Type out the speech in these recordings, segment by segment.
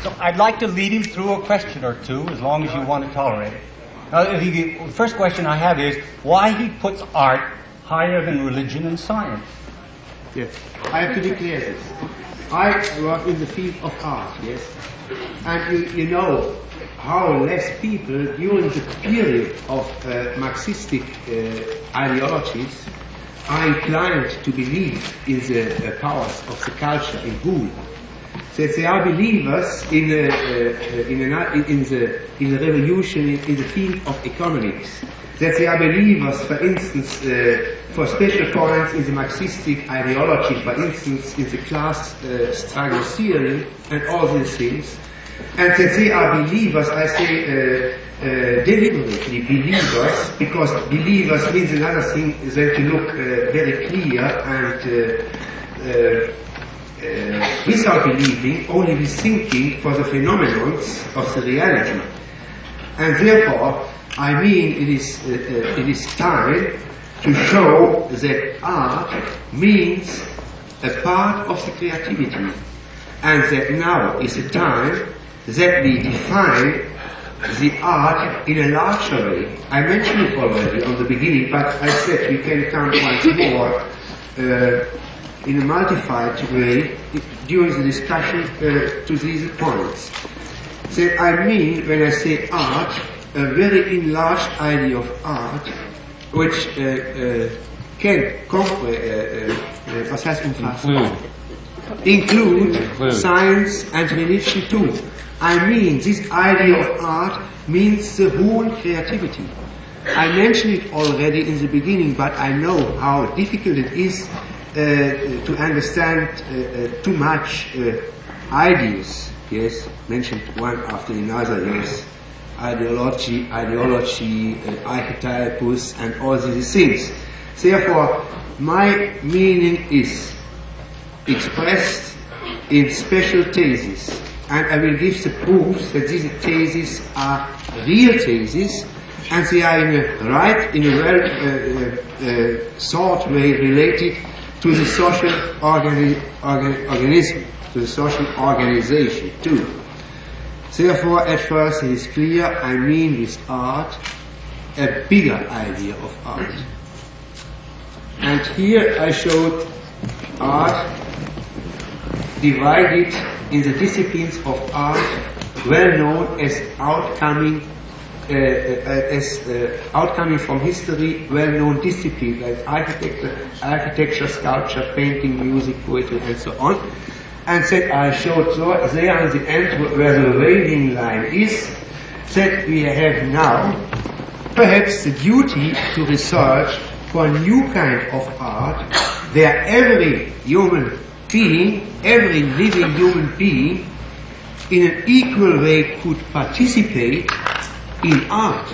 So I'd like to lead him through a question or two, as long as you want to tolerate it. Now, the first question I have is why he puts art higher than religion and science. Yes, I have to declare this. I work in the field of art, yes, and you know how less people during the period of Marxistic ideologies are inclined to believe in the powers of the culture in whole. That they are believers in the revolution in the field of economics. That they are believers, for instance, for special points in the Marxistic ideology, for instance, in the class struggle theory and all these things. And that they are believers, I say deliberately believers, because believers means another thing than to look very clear and without believing, only with thinking for the phenomena of the reality. And therefore, I mean it is time to show that art means a part of the creativity, and that now is the time that we define the art in a larger way. I mentioned it already on the beginning, but I said we can come once more in a multiplied way during the discussion to these points. So I mean, when I say art, a very enlarged idea of art, which can include science and religion too. I mean, this idea of art means the whole creativity. I mentioned it already in the beginning, but I know how difficult it is to understand too much ideas. Yes, mentioned one after another. Yes, ideology, archetypus, and all these things. Therefore, my meaning is expressed in special theses, and I will give the proofs that these theses are real theses, and they are in a well thought way related to the social organism, to the social organization too. Therefore, at first it is clear I mean with art a bigger idea of art. And here I showed art divided in the disciplines of art well known as outcoming from history, well-known disciplines like architecture, sculpture, painting, music, poetry, and so on. And that I showed there at the end where the railing line is, that we have now perhaps the duty to research for a new kind of art where every human being, every living human being, in an equal way could participate in art.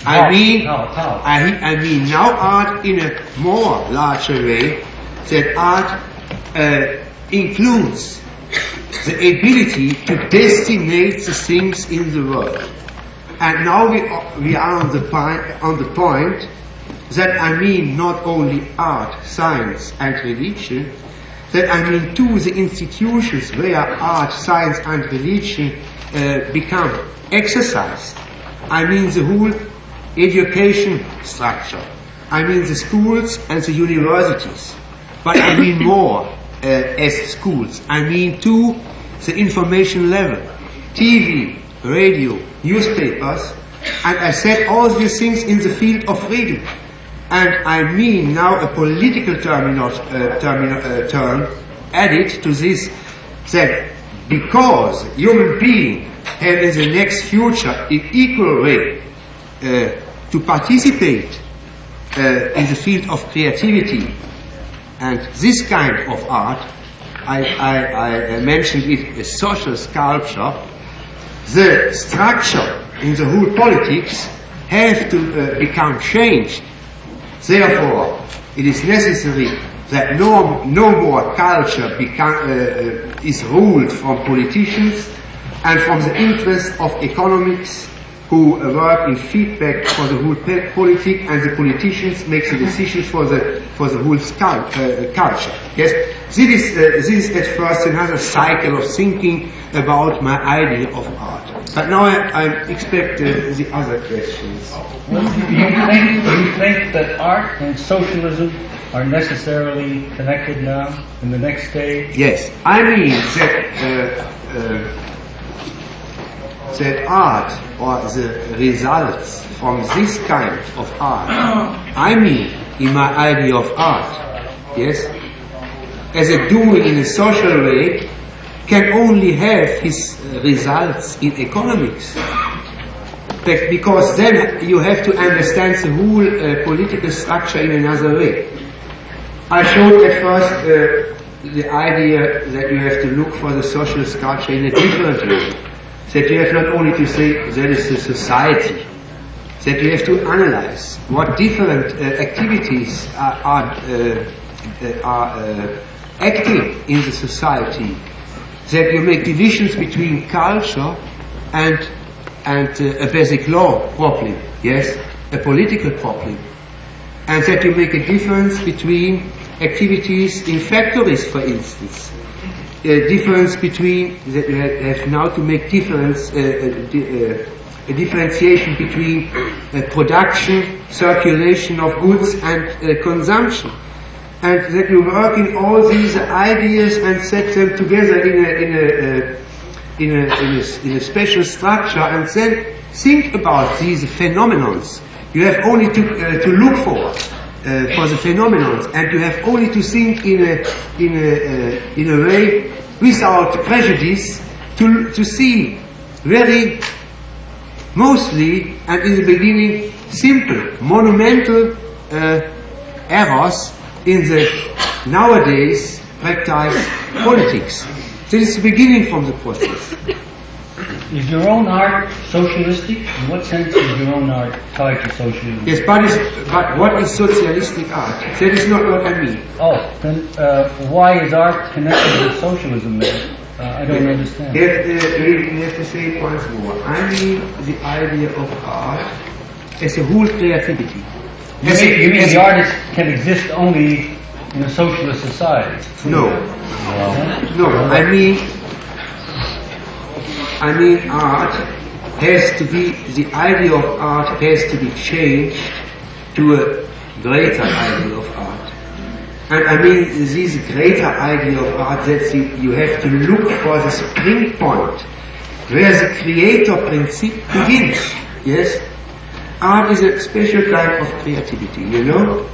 I mean now art in a more larger way, that art includes the ability to destinate the things in the world. And now we are on the point that I mean not only art, science and religion, that I mean too the institutions where art, science and religion become exercised. I mean the whole education structure. I mean the schools and the universities. But I mean more as schools. I mean too the information level. TV, radio, newspapers. And I said all these things in the field of freedom. And I mean now a political term added to this, that because human beings have in the next future in equal way to participate in the field of creativity, and this kind of art, I mentioned it as social sculpture, the structure in the whole politics have to become changed. Therefore, it is necessary that no more culture is ruled from politicians and from the interest of economics who work in feedback for the whole politic, and the politicians make the decisions for the whole culture. Yes, this is at first another cycle of thinking about my idea of art. But now I expect the other questions. Well, do you think that art and socialism are necessarily connected now in the next stage? Yes, I mean that art, or the results from this kind of art, I mean, in my idea of art, yes, as a doing in a social way, can only have his results in economics. Because then you have to understand the whole political structure in another way. I showed at first the idea that you have to look for the social structure in a different way. That you have not only to say that is the society, that you have to analyze what different activities are active in the society, that you make divisions between culture and a basic law problem, yes, a political problem, and that you make a difference between activities in factories, for instance. A difference between, that you have now to make difference, a differentiation between production, circulation of goods and consumption. And that you work in all these ideas and set them together in a special structure, and then think about these phenomena. You have only to look for the phenomena, and you have only to think in a way without prejudice to see very mostly and in the beginning simple, monumental errors in the nowadays practiced politics. This is the beginning from the process. Is your own art socialistic? In what sense is your own art tied to socialism? Yes, but what is socialistic art? That is not what I mean. Oh, then why is art connected with socialism then? I don't understand. We have to say it once more. I mean the idea of art as a whole creativity. You mean the artist can exist only in a socialist society? No. No, I mean art has to be, the idea of art has to be changed to a greater idea of art. And I mean this greater idea of art, that you have to look for the spring point where the creator principle begins. Yes? Art is a special kind of creativity, you know?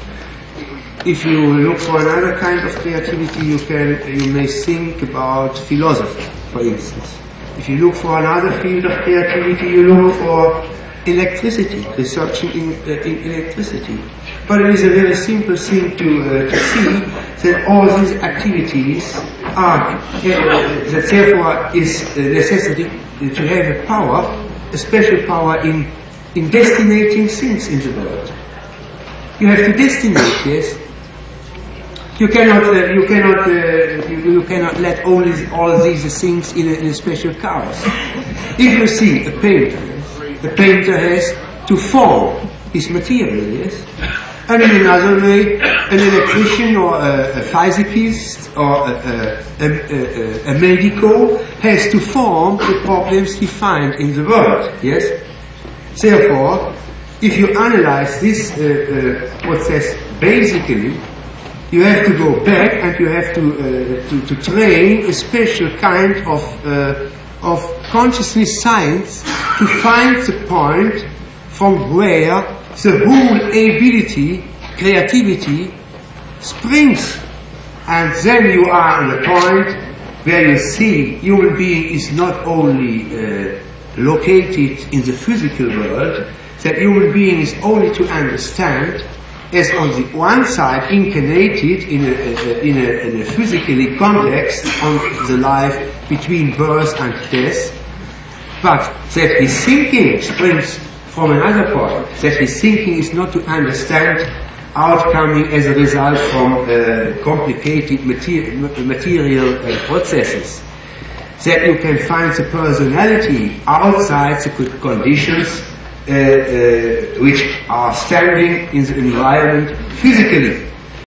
If you look for another kind of creativity, you may think about philosophy, for instance. If you look for another field of creativity, you look for electricity, researching in electricity. But it is a very simple thing to see that all these activities are, that therefore is necessary to have a power, a special power in destinating things in the world. You have to destinate, yes. You cannot let all these things in a special chaos. If you see a painter has to form his material, yes. And in another way, an electrician or a physicist or a medico has to form the problems he finds in the world, yes. Therefore, if you analyze this process basically, you have to go back and you have to train a special kind of consciousness science to find the point from where the whole ability, creativity, springs. And then you are on a point where you see human being is not only located in the physical world, that human being is only to understand as on the one side incarnated in a physically context on the life between birth and death, but that his thinking springs from another point, that his thinking is not to understand outcoming as a result from complicated material processes, that you can find the personality outside the conditions which are standing in the environment physically.